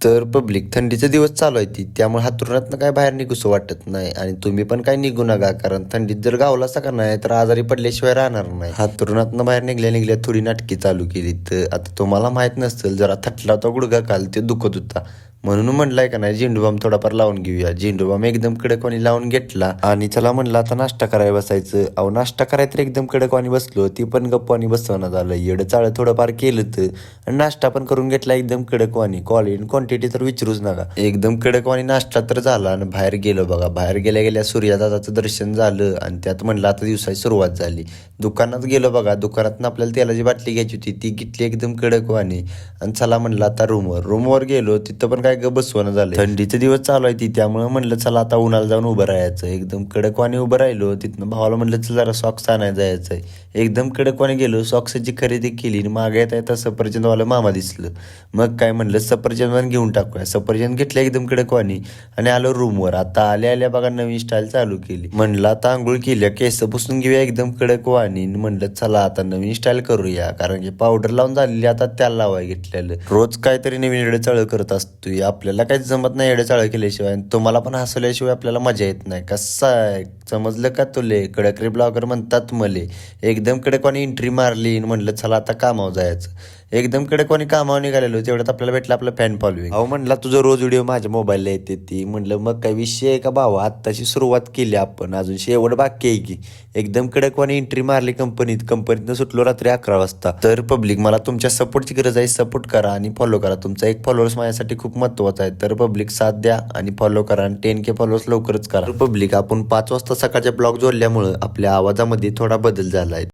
तर पब्लिक थंडीचे दिवस चालू आहे ती त्यामुळे हातरुणातनं काय बाहेर निघूसं वाटत नाही आणि तुम्ही पण काय निघू नका कारण थंडीत जर गावलासा का नाही तर आजारी पडल्याशिवाय राहणार नाही. हातरुणातनं बाहेर निघल्या थोडी नाटकी चालू केली तर आता तुम्हाला माहित नसेल जरा थटला होता गुडघा काल ते दुखत होता म्हणून म्हणलाय का नाही झेंडूबाम थोडाफार लावून घेऊया. झेंडूबाम एकदम कडकवाणी लावून घेतला आणि चला म्हणलं आता नाश्ता करायला बसायचं. अहो नाश्ता करायला तर एकदम कडकवाणी बसलो ती पण गप्पानी बसवणं झालं येडं चाळ थोडंफार केलं तर आणि नाश्ता पण करून घेतला एकदम कडकवाणी. क्वांटिटी तर विचारूच नका. एकदम कडकवाणी नाश्ता तर झाला आणि बाहेर गेलो बघा. बाहेर गेल्या गेल्या सूर्यदादाचं दर्शन झालं आणि त्यात म्हणलं आता दिवसाची सुरुवात झाली. दुकानात गेलो बघा. दुकानातनं आपल्याला तेलाची बाटली घ्यायची होती ती घेतली एकदम कडकवाणी आणि चला म्हणलं आता रूमवर गेलो तिथं पण काय बसवणं झालं. थंडीचे दिवस चालू आहे ती त्यामुळे म्हणलं चला आता उन्हाला जाऊन उभं राहायचं. एकदम कडकवाणी उभं राहिलो. तिथनं भावाला म्हणलं चल जरा सॉक्स आणायला जायचंय. एकदम कडकवाणी गेलो सॉक्सची खरेदी केली आणि मागे येता येता सफरचंदवाला मामा दिसलं. मग काय म्हणलं सफरचंद घेऊन टाकूया. सफरचंद घेतलं एकदम कडकवाणी आणि आलो रूमवर. आता आल्या बघा नवीन स्टाईल चालू केली. म्हणलं आता आंघोळ केल्या केस पुसून घेऊया एकदम कडकवाणी. म्हणलं चला आता नवीन स्टाईल करूया कारण की पावडर लावून झालेली आता त्याला लावाय घेतलेलं. रोज काहीतरी नवीन येडे चाळ करत असतो. आपल्याला काही जमत नाही येडे चाळ केल्याशिवाय. तुम्हाला पण हसवल्याशिवाय आपल्याला मजा येत नाही. कसं आहे समजलं का तुले. कडकरी ब्लॉगर म्हणतात मले. एकदम कडकवाणी एंट्री मारली म्हणलं चला आता कामावर जायचं. एकदम कडकवाणी कामावर निघालेलो तेवढ्यात आपल्याला भेटला आपला फॅन फॉलोइंग. अहो म्हणला तुझं रोज व्हिडिओ माझ्या मोबाईलला येते ती. म्हणलं मग काय विषय आहे का भावा. आत्ताची सुरुवात केली आपण अजून शेवट बाकी आहे की. एकदम कडकवाणी एंट्री मारली कंपनीतनं सुटलो रात्री 11 वाजता. तर पब्लिक मला तुमच्या सपोर्टची गरज आहे. सपोर्ट करा आणि फॉलो करा. तुमचा एक फॉलोअर्स माझ्यासाठी खूप महत्त्वाचा आहे. तर पब्लिक साथ द्या आणि फॉलो करा आणि 10K फॉलोअर्स लवकरच करा. पब्लिक आपण 5 वाजता सकाळच्या ब्लॉग जोडल्यामुळं आपल्या आवाजामध्ये थोडा बदल झाला आहे.